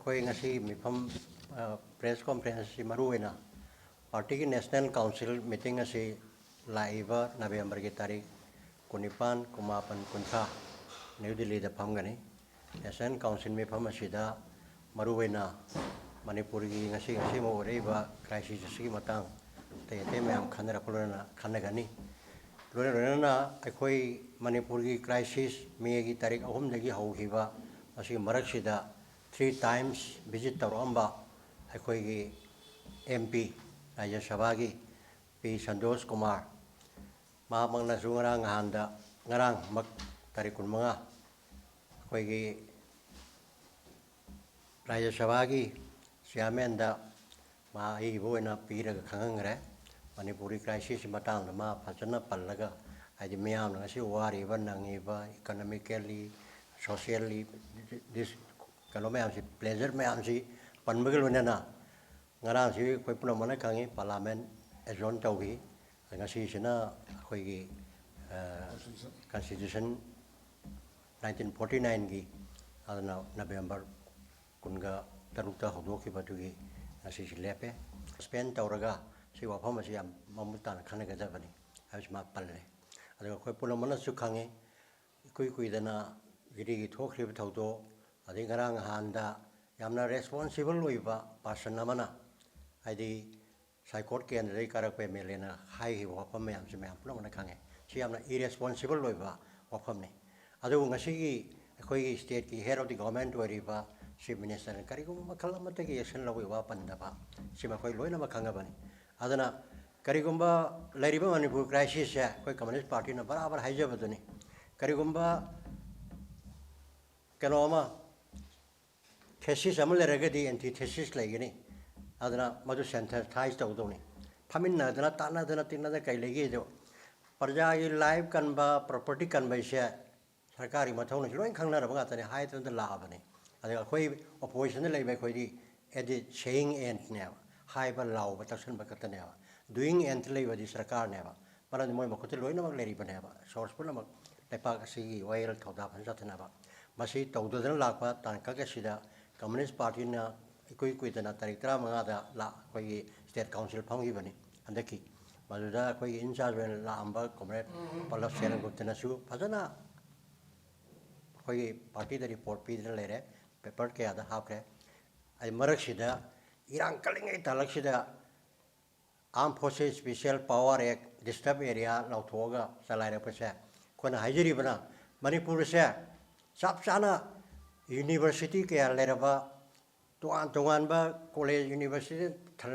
ꯑꯩꯈꯣꯏ ꯉꯁꯤ ꯃꯤꯐꯝ ꯄ꯭ꯔꯦꯁ ꯀꯣꯟꯐꯔꯦꯟꯁ ꯃꯔꯨꯑꯣꯏꯅ ꯄꯥꯔꯇꯤꯒꯤ ꯅꯦꯁꯅꯦꯜ ꯀꯥꯎꯟꯁꯤꯜ ꯃꯤꯇꯤꯡ ꯑꯁꯤ ꯂꯥꯛꯏꯕ ꯅꯕꯦꯝꯕꯔꯒꯤ ꯇꯥꯔꯤꯛ 19, 19, 20 ꯅ꯭ꯌꯨ ꯗꯤꯜꯂꯤꯗ ꯐꯝꯒꯅꯤ꯫ ꯅꯦꯁꯅꯦꯜ ꯀꯥꯎꯟꯁꯤꯜ ꯃꯤꯐꯝ ꯑꯁꯤꯗ ꯃꯔꯨꯑꯣꯏꯅ ꯃꯅꯤꯄꯨꯔꯒꯤ ꯉꯁꯤ ꯑꯃ ꯑꯣꯏꯔꯛꯏꯕ ꯀ꯭ꯔꯥꯏꯁꯤꯁ ꯑꯁꯤꯒꯤ ꯃꯇꯥꯡ ꯑꯇꯩ ꯑꯇꯩ ꯃꯌꯥꯝ ꯈꯟꯅꯔꯛꯄ ꯂꯣꯏꯅꯅ ꯈꯟꯅꯒꯅꯤ꯫ ꯂꯣꯏꯅꯅ ꯑꯩꯈꯣꯏ ꯃꯅꯤꯄꯨꯔꯒꯤ ꯀ꯭ꯔꯥꯏꯁꯤꯁ ꯃꯦꯒꯤ ꯇꯥꯔꯤꯛ 3ꯗꯒꯤ ꯍꯧꯈꯤꯕ ꯑꯁꯤꯒꯤ ꯃꯔꯛꯁꯤꯗ 3 times ꯚꯤꯖꯤꯠ ꯇꯧꯔꯛꯑꯝꯕ ꯑꯩꯈꯣꯏꯒꯤ MP ꯔꯥꯖ꯭ꯌ ꯁꯚꯥꯒꯤ P. Santosh Kumar ꯃꯍꯥꯛꯃꯛꯅꯁꯨ ꯉꯔꯥꯡꯃꯛ ꯇꯥꯔꯤꯛ 15 ꯑꯩꯈꯣꯏꯒꯤ ꯔꯥꯖ꯭ꯌ ꯁꯚꯥꯒꯤ ꯆꯤꯌꯥꯔꯃꯦꯟꯗ ꯑꯏꯕ ꯑꯣꯏꯅ ꯄꯤꯔꯒ ꯈꯪꯍꯟꯈ꯭ꯔꯦ꯫ ꯃꯅꯤꯄꯨꯔꯤ ꯀ꯭ꯔꯥꯏꯁꯤꯁꯀꯤ ꯃꯇꯥꯡꯗ ꯐꯖꯅ ꯄꯜꯂꯒ ꯍꯥꯏꯗꯤ ꯃꯤꯌꯥꯝꯅ ꯉꯁꯤ ꯋꯥꯔꯤꯕ ꯅꯪꯉꯤꯕ ꯏꯀꯣꯅꯣꯃꯤꯀꯦꯜꯂꯤ ꯁꯣꯁꯤꯌꯦꯜꯂꯤ ꯀꯩꯅꯣ ꯃꯌꯥꯝꯁꯤ ꯄ꯭ꯂꯦꯖꯔ ꯃꯌꯥꯝꯁꯤ ꯄꯟꯕꯒ ꯂꯣꯏꯅꯅ ꯉꯔꯥꯡꯁꯤ ꯑꯩꯈꯣꯏ ꯄꯨꯝꯅꯃꯛꯅ ꯈꯪꯉꯤ ꯄꯥꯔꯂꯥꯃꯦꯟ ꯑꯦꯖꯣꯔꯟ ꯇꯧꯈꯤ꯫ ꯉꯁꯤꯁꯤꯅ ꯑꯩꯈꯣꯏꯒꯤ ꯀꯟꯁꯇꯤꯇ꯭ꯌꯨꯁꯟ 1949ꯒꯤ ꯑꯗꯨꯅ ꯅꯕꯦꯝꯕꯔ 23ꯗ ꯍꯧꯗꯣꯛꯈꯤꯕꯗꯨꯒꯤ ꯉꯁꯤꯁꯤ ꯂꯦꯞꯄꯦ꯫ ꯁꯁꯄꯦꯟ ꯇꯧꯔꯒ ꯁꯤ ꯋꯥꯐꯝ ꯑꯁꯤ ꯌꯥꯝ ꯃꯃꯨꯠ ꯇꯥꯅ ꯈꯟꯅꯒꯗꯕꯅꯤ ꯍꯥꯏꯕꯁꯤ ꯄꯜꯂꯦ꯫ ꯑꯗꯨꯒ ꯑꯩꯈꯣꯏ ꯄꯨꯝꯅꯃꯛꯅꯁꯨ ꯈꯪꯉꯤ ꯏꯀꯨꯏ ꯀꯨꯏꯗꯅ ꯒꯤꯔꯤꯒꯤ ꯊꯣꯛꯈ꯭ꯔꯤꯕ ꯊꯧꯗꯣꯛ ꯑꯗꯩ ꯉꯔꯥꯡ ꯅꯍꯥꯟꯗ ꯌꯥꯝꯅ ꯔꯦꯁꯄꯣꯟꯁꯤꯕꯜ ꯑꯣꯏꯕ ꯄꯥꯔꯁꯟ ꯑꯃꯅ ꯍꯥꯏꯗꯤ ꯁꯥꯏꯀꯣꯔꯠ ꯀꯦꯟꯗ꯭ꯔꯗꯒꯤ ꯀꯥꯔꯛꯄ MLAꯅ ꯍꯥꯏꯈꯤꯕ ꯋꯥꯐꯝ ꯃꯌꯥꯝꯁꯤ ꯃꯌꯥꯝ ꯄꯨꯝꯅꯃꯛꯅ ꯈꯪꯉꯦ꯫ ꯁꯤ ꯌꯥꯝꯅ ꯏꯔꯦꯁꯄꯣꯟꯁꯤꯕꯜ ꯑꯣꯏꯕ ꯋꯥꯐꯝꯅꯤ꯫ ꯑꯗꯨꯕꯨ ꯉꯁꯤꯒꯤ ꯑꯩꯈꯣꯏꯒꯤ ꯁ꯭ꯇꯦꯠꯀꯤ ꯍꯦꯗ ꯑꯣꯐ ꯗꯤ ꯒꯚꯔꯟꯃꯦꯟꯠ ꯑꯣꯏꯔꯤꯕ ꯆꯤꯐ ꯃꯤꯅꯤꯁꯇꯔꯅ ꯀꯔꯤꯒꯨꯝꯕ ꯃꯈꯜ ꯑꯃꯠꯇꯒꯤ ꯑꯦꯛꯁꯟ ꯂꯧꯕꯒꯤ ꯋꯥ ꯄꯟꯗꯕ ꯁꯤ ꯃꯈꯣꯏ ꯂꯣꯏꯅꯃꯛ ꯈꯪꯉꯕꯅꯤ꯫ ꯑꯗꯨꯅ ꯀꯔꯤꯒꯨꯝꯕ ꯂꯩꯔꯤꯕ ꯃꯅꯤꯄꯨꯔ ꯀ꯭ꯔꯥꯏꯁꯤꯁꯁꯦ ꯑꯩꯈꯣꯏ ꯀꯝꯃꯨꯅꯤꯁꯠ ꯄꯥꯔꯇꯤꯅ ꯕꯔꯥꯕꯔ ꯍꯥꯏꯖꯕꯗꯨꯅꯤ ꯀꯔꯤꯒꯨꯝꯕ ꯀꯩꯅꯣ ꯑꯃ ꯊꯦꯁꯤꯁ ꯑꯃ ꯂꯩꯔꯒꯗꯤ ꯑꯦꯟꯇꯤ ꯊꯦꯁꯤꯁ ꯂꯩꯒꯅꯤ꯫ ꯑꯗꯨꯅ ꯃꯗꯨ ꯁꯦꯟꯊꯔꯊꯥꯏꯖ ꯇꯧꯗꯧꯅꯤ꯫ ꯐꯝꯃꯤꯟꯅꯗꯅ ꯇꯥꯟꯅꯗꯅ ꯇꯤꯟꯅꯗꯅ ꯀꯩ ꯂꯩꯒꯦꯗꯣ ꯄ꯭ꯔꯖꯥꯒꯤ ꯂꯥꯏꯐ ꯀꯟꯕ ꯄ꯭ꯔꯣꯄꯔꯇꯤ ꯀꯟꯕꯁꯦ ꯁꯔꯀꯥꯔꯒꯤ ꯃꯊꯧꯅꯤ ꯂꯣꯏꯅ ꯈꯪꯅꯔꯕ ꯉꯥꯛꯇꯅꯤ ꯍꯥꯏꯗꯅ ꯂꯥꯛꯑꯕꯅꯤ꯫ ꯑꯗꯨꯒ ꯑꯩꯈꯣꯏ ꯑꯣꯄꯣꯖꯤꯁꯟꯗ ꯂꯩꯕ ꯑꯩꯈꯣꯏꯗꯤ ꯁꯦꯌꯤꯡ ꯑꯦꯟꯠꯅꯦꯕ ꯍꯥꯏꯕ ꯂꯥꯎꯕ ꯇꯛꯁꯟꯕ ꯈꯛꯇꯅꯦꯕ꯫ ꯗꯨꯌꯤꯡ ꯑꯦꯟꯠ ꯂꯩꯕꯗꯤ ꯁꯔꯀꯥꯔꯅꯦꯕ ꯃꯔꯝꯗꯤ ꯃꯣꯏ ꯃꯈꯨꯠꯇ ꯂꯣꯏꯅꯃꯛ ꯂꯩꯔꯤꯕꯅꯦꯕ ꯁꯣꯔꯁ ꯄꯨꯝꯅꯃꯛ ꯂꯩꯄꯥꯛ ꯑꯁꯤꯒꯤ ꯋꯥꯌꯦꯜ ꯊꯧꯗꯥ ꯆꯠꯊꯅꯕ꯫ ꯃꯁꯤ ꯇꯧꯗꯗꯅ ꯂꯥꯛꯄ ꯇꯥꯡꯀꯛ ꯑꯁꯤꯗ ꯀꯝꯃꯨꯅꯤꯁꯠ ꯄꯥꯔꯇꯤꯅ ꯏꯀꯨꯏ ꯀꯨꯏꯗꯅ ꯇꯥꯔꯤꯛ 15ꯗ ꯑꯩꯈꯣꯏꯒꯤ ꯁ꯭ꯇꯦꯠ ꯀꯥꯎꯟꯁꯤꯜ ꯐꯝꯈꯤꯕꯅꯤ ꯍꯟꯗꯛꯀꯤ ꯃꯗꯨꯗ ꯑꯩꯈꯣꯏꯒꯤ ꯏꯟꯆꯥꯔꯖ ꯑꯣꯏꯅ ꯂꯥꯛꯑꯝꯕ ꯀꯣꯝꯔꯦꯠ ꯄꯜꯂꯕ ꯁꯦꯟꯒꯨꯞꯇꯅꯁꯨ ꯐꯖꯅ ꯑꯩꯈꯣꯏꯒꯤ ꯄꯥꯔꯇꯤꯗ ꯔꯤꯄꯣꯔꯠ ꯄꯤꯗꯨꯅ ꯂꯩꯔꯦ ꯄꯦꯄꯔ ꯀꯌꯥꯗ ꯍꯥꯞꯈ꯭ꯔꯦ꯫ ꯑꯩ ꯃꯔꯛꯁꯤꯗ ꯏꯔꯥꯡ ꯀꯜꯂꯤꯉꯩ ꯇꯥꯂꯛꯁꯤꯗ ꯑꯥꯔꯝ ꯐꯣꯔꯁꯦꯁ ꯁ꯭ꯄꯦꯁꯤꯌꯦꯜ ꯄꯥꯋꯔ ꯑꯦꯛ ꯗꯤꯁꯇꯔꯕ ꯑꯦꯔꯤꯌꯥ ꯂꯧꯊꯣꯛꯑꯒ ꯆꯂꯥꯏꯔꯛꯄꯁꯦ ꯑꯩꯈꯣꯏꯅ ꯍꯥꯏꯖꯔꯤꯕꯅ ꯃꯅꯤꯄꯨꯔꯁꯦ ꯆꯞ ꯆꯥꯅ ꯌꯨꯅꯤꯚꯔꯁꯤꯇꯤ ꯀꯌꯥ ꯂꯩꯔꯕ ꯇꯣꯉꯥꯟ ꯇꯣꯉꯥꯟꯕ ꯀꯣꯂꯦꯖ ꯌꯨꯅꯤꯚꯔꯁꯤꯇꯤ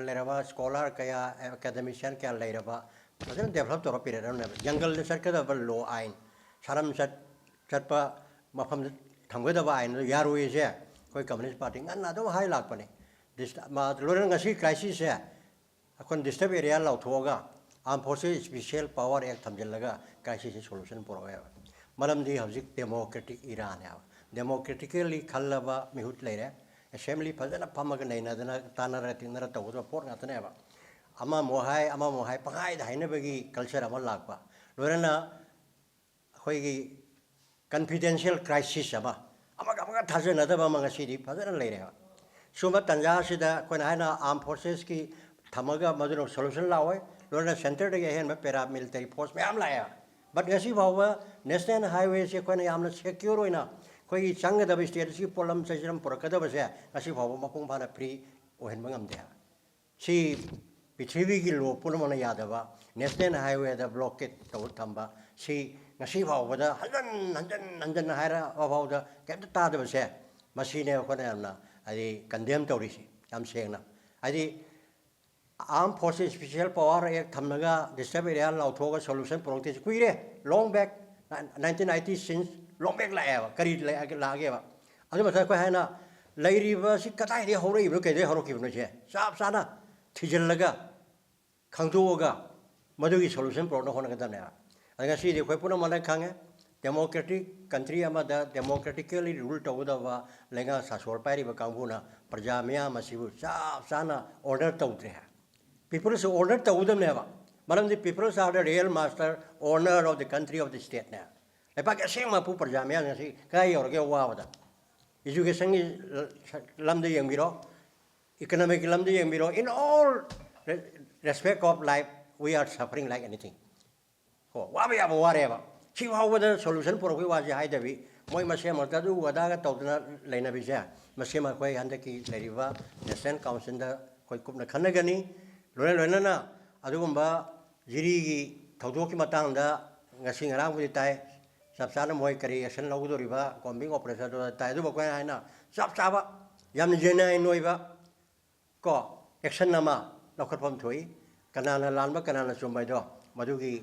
ꯂꯩꯔꯕ ꯁ꯭ꯀꯣꯂꯔ ꯀꯌꯥ ꯑꯦꯀꯥꯗꯦꯃꯤꯁꯤꯌꯥꯟ ꯀꯌꯥ ꯂꯩꯔꯕ ꯐꯖꯅ ꯗꯦꯚꯂꯞ ꯇꯧꯔ ꯄꯤꯔꯛꯑꯕꯅꯦꯕ꯫ ꯖꯪꯒꯜꯗ ꯆꯠꯀꯗꯕ ꯂꯣ ꯑꯥꯏꯟ ꯁꯥꯔꯝ ꯆꯠꯄ ꯃꯐꯝꯗ ꯊꯝꯒꯗꯕ ꯑꯥꯏꯟ ꯑꯗꯨ ꯌꯥꯔꯣꯏꯁꯦ ꯑꯩꯈꯣꯏ ꯀꯝꯃꯨꯅꯤꯁꯠ ꯄꯥꯔꯇꯤ ꯉꯟꯅ ꯑꯗꯨꯝ ꯍꯥꯏ ꯂꯥꯛꯄꯅꯤ꯫ ꯂꯣꯏꯅꯅ ꯉꯁꯤ ꯀ꯭ꯔꯥꯏꯁꯤꯁꯁꯦ ꯑꯩꯈꯣꯏꯅ ꯗꯤꯁꯇꯔꯕ ꯑꯦꯔꯤꯌꯥ ꯂꯧꯊꯣꯛꯑꯒ ꯑꯥꯔꯝ ꯐꯣꯔꯁꯦꯁ ꯁ꯭ꯄꯦꯁꯤꯌꯦꯜ ꯄꯥꯋꯔ ꯑꯦꯛ ꯊꯝꯖꯤꯜꯂꯒ ꯀ꯭ꯔꯥꯏꯁꯤꯁꯁꯤ ꯁꯣꯂꯨꯁꯟ ꯄꯨꯔꯛꯑꯦꯕ꯫ ꯃꯔꯝꯗꯤ ꯍꯧꯖꯤꯛ ꯗꯦꯃꯣꯀ꯭ꯔꯦꯇꯤꯛ ꯏꯔꯥꯅꯦꯕ ꯗꯦꯃꯣꯀ꯭ꯔꯦꯇꯤꯀꯦꯜꯂꯤ ꯈꯜꯂꯕ ꯃꯤꯍꯨꯠ ꯂꯩꯔꯦ꯫ ꯑꯦꯁꯦꯝꯕ꯭ꯂꯤ ꯐꯖꯅ ꯐꯝꯃꯒ ꯅꯩꯅꯗꯅ ꯇꯥꯟꯅꯔ ꯇꯤꯟꯅꯔ ꯇꯧꯒꯗꯕ ꯄꯣꯠ ꯉꯥꯛꯇꯅꯦꯕ꯫ ꯑꯃꯃꯨꯛ ꯍꯥꯏ ꯄꯪꯍꯥꯏꯗ ꯍꯥꯏꯅꯕꯒꯤ ꯀꯜꯆꯔ ꯑꯃ ꯂꯥꯛꯄ ꯂꯣꯏꯅꯅ ꯑꯩꯈꯣꯏꯒꯤ ꯀꯟꯐꯤꯗꯦꯟꯁꯤꯌꯦꯜ ꯀ꯭ꯔꯥꯏꯁꯤꯁ ꯑꯃꯒ ꯊꯥꯖꯅꯗꯕ ꯑꯃ ꯉꯁꯤꯗꯤ ꯐꯖꯅ ꯂꯩꯔꯦꯕ꯫ ꯁꯨꯝꯕ ꯇꯟꯖꯥ ꯑꯁꯤꯗ ꯑꯩꯈꯣꯏꯅ ꯑꯥꯔꯝ ꯐꯣꯔꯁꯦꯁꯀꯤ ꯊꯝꯃꯒ ꯃꯗꯨꯅ ꯁꯣꯂꯨꯁꯟ ꯂꯥꯛꯑꯣꯏ ꯂꯣꯏꯅꯅ ꯁꯦꯟꯇꯔꯗꯒꯤ ꯑꯍꯦꯟꯕ ꯄꯦꯔꯥꯃꯤꯂꯤꯇꯔꯤ ꯐꯣꯔꯁ ꯃꯌꯥꯝ ꯂꯥꯛꯑꯦꯕ꯫ ꯕꯠ ꯉꯁꯤ ꯐꯥꯎꯕ ꯅꯦꯁꯅꯦꯜ ꯍꯥꯏꯋꯦꯁꯤ ꯑꯩꯈꯣꯏꯅ ꯌꯥꯝꯅ ꯁꯦꯀ꯭ꯌꯨꯔ ꯑꯣꯏꯅ ꯑꯩꯈꯣꯏꯒꯤ ꯆꯪꯒꯗꯕ ꯁ꯭ꯇꯦꯠ ꯑꯁꯤꯒꯤ ꯄꯣꯠꯂꯝ ꯆꯩꯆꯔꯝ ꯄꯨꯔꯛꯀꯗꯕꯁꯦ ꯉꯁꯤ ꯐꯥꯎꯕ ꯃꯄꯨꯡ ꯐꯥꯅ ꯐ꯭ꯔꯤ ꯑꯣꯏꯍꯟꯕ ꯉꯝꯗꯦ꯫ ꯁꯤ ꯄ꯭ꯔꯤꯊꯤꯕꯤꯒꯤ ꯂꯣ ꯄꯨꯝꯅꯃꯛꯅ ꯌꯥꯗꯕ ꯅꯦꯁꯅꯦꯜ ꯍꯥꯏꯋꯦꯗ ꯕ꯭ꯂꯣꯀꯦꯠ ꯇꯧꯔ ꯊꯝꯕ ꯁꯤ ꯉꯁꯤ ꯐꯥꯎꯕꯗ ꯍꯟꯖꯟ ꯍꯥꯏꯔꯛꯑ ꯐꯥꯎꯗ ꯀꯩꯝꯇ ꯇꯥꯗꯕꯁꯦ ꯃꯁꯤꯅꯦ ꯑꯩꯈꯣꯏꯅ ꯌꯥꯝꯅ ꯍꯥꯏꯗꯤ ꯀꯟꯗꯦꯝ ꯇꯧꯔꯤꯁꯤ ꯌꯥꯝ ꯁꯦꯡꯅ ꯍꯥꯏꯗꯤ ꯑꯥꯔꯝ ꯐꯣꯔꯁꯦꯁ ꯁ꯭ꯄꯦꯁꯤꯌꯦꯜ ꯄꯥꯋꯔ ꯑꯦꯛ ꯊꯝꯂꯒ ꯗꯤꯁꯇꯔꯕ ꯑꯦꯔꯤꯌꯥ ꯂꯧꯊꯣꯛꯑꯒ ꯁꯣꯂꯨꯁꯟ ꯄꯨꯔꯛꯇꯦꯁꯤ ꯀꯨꯏꯔꯦ ꯂꯣꯡ ꯕꯦꯛ 1980 ꯁꯤꯟꯁ ꯂꯣꯡ ꯕꯦꯛ ꯂꯥꯛꯑꯦꯕ ꯀꯔꯤ ꯂꯥꯛꯑꯒꯦꯕ ꯑꯗꯨ ꯃꯊꯛ ꯑꯩꯈꯣꯏ ꯍꯥꯏꯅ ꯂꯩꯔꯤꯕꯁꯤ ꯀꯗꯥꯏꯗꯒꯤ ꯍꯧꯔꯛꯏꯕꯅꯣ ꯀꯩꯗꯒꯤ ꯍꯧꯔꯛꯈꯤꯕꯅꯣ ꯁꯦ ꯆꯞ ꯆꯥꯅ ꯊꯤꯖꯤꯜꯂꯒ ꯈꯪꯗꯣꯛꯑꯒ ꯃꯗꯨꯒꯤ ꯁꯣꯂꯨꯁꯟ ꯄꯨꯔꯛꯅꯕ ꯍꯣꯠꯅꯒꯗꯕꯅꯦꯕ꯫ ꯑꯗ ꯉꯁꯤꯗꯤ ꯑꯩꯈꯣꯏ ꯄꯨꯝꯅꯃꯛꯅ ꯈꯪꯉꯦ ꯗꯦꯃꯣꯀ꯭ꯔꯦꯇꯤꯛ ꯀꯟꯇ꯭ꯔꯤ ꯑꯃꯗ ꯗꯦꯃꯣꯀ꯭ꯔꯦꯇꯤꯀꯦꯜꯂꯤ ꯔꯨꯜ ꯇꯧꯒꯗꯕ ꯂꯩꯉꯥꯛ ꯁꯥꯁꯣꯔ ꯄꯥꯏꯔꯤꯕ ꯀꯥꯡꯕꯨꯅ ꯄ꯭ꯔꯖꯥ ꯃꯤꯌꯥꯝ ꯑꯁꯤꯕꯨ ꯆꯞ ꯆꯥꯅ ꯑꯣꯔꯗꯔ ꯇꯧꯗ꯭ꯔꯦ꯫ ꯄꯤꯄꯜꯁꯨ ꯑꯣꯔꯗꯔ ꯇꯧꯒꯗꯕꯅꯦꯕ ꯃꯔꯝꯗꯤ peoples are the real master owner of the country of the ꯁ꯭ꯇꯦꯠꯅꯦ꯫ ꯂꯩꯄꯥꯛꯀꯤ ꯑꯁꯦꯡꯕ ꯃꯄꯨ ꯄ꯭ꯔꯖꯥ ꯃꯤꯌꯥꯝ ꯉꯁꯤ ꯀꯗꯥꯏ ꯌꯧꯔꯒꯦ ꯋꯥꯕꯗ education is lamda yang biro economic lamda yang biro in all respect of life we are suffering like anything ko wa ba ya ba wa re ba chi wa wa solution por ko wa ji hai da bi moi ma se ma ta du wa da ga tau na lai na bi ja ma se ma ko han da ki lai ba national council da ko kup na khan ga ni lo na adu ba jiri gi thau do ki ma tang da ngasi ngarang bu tai sab sa na moi kari action lo do ri ba combing operation do tai du ba ko hai na sab sa ba yam je na noi ba ko action na ma lo khat pom thui kana na lan ba kana na chum bai do madu gi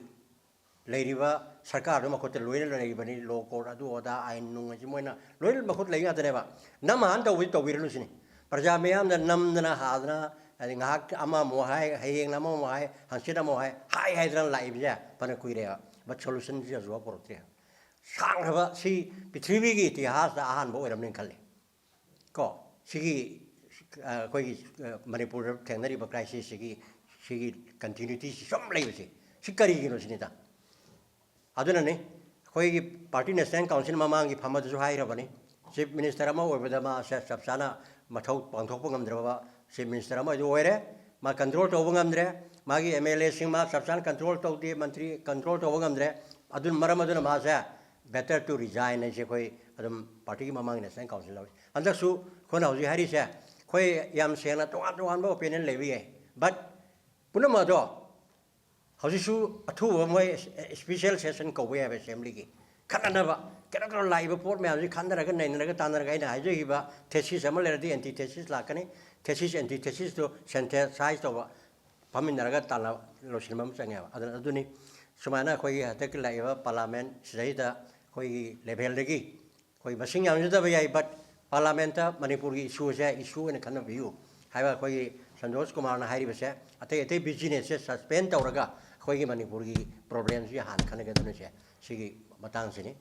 leiriba sarkar ma khot loin la nei bani lo ko adu oda ain nung ji moina loin ma khot lei ngata ne ba nam han to wi lu sini praja meyam da nam na ha na ai ngak ama mo hai heng na mo hai han sida mo hai dran lai bia pana kui re ba solution ji zo por tre sang ba si prithvi gi itihas da han bo ram ning khale ko sigi koi manipur thengna ri ba crisis sigi continuity som lei bi si kari gi no sini ta adunani khoi party national council mamangi phamad ju hai rabani chief minister ama obeda ma sabsana mathau pangthok pangam draba chief minister ama ju oire ma control to bangam dre magi mla sing ma sabsan control to di mantri control to bangam dre adun maram adun ma sa better to resign je khoi adum party mamangi national council law andak su khona ji hari sa khoi yam sena to an ba opinion lewi but punama do hausisu athu moi special session ko we have assembly ki khanana ba kera live report me aji khandara ga naina ga tanara ga ina haje hi ba thesis amal le di antithesis la kani thesis antithesis to synthesize to ba paminara ga tala lo sinmam changya aduni sumana khoi ha tek live parliament sei da khoi level de ki khoi masing yang da ba yai but parliament ta manipur gi issue ne khanna view haiba khoi sanjos kumar na hairi ba se ate business suspend tawraga khoi gi manipur gi problems ji han khana ga dunu se sigi matang sini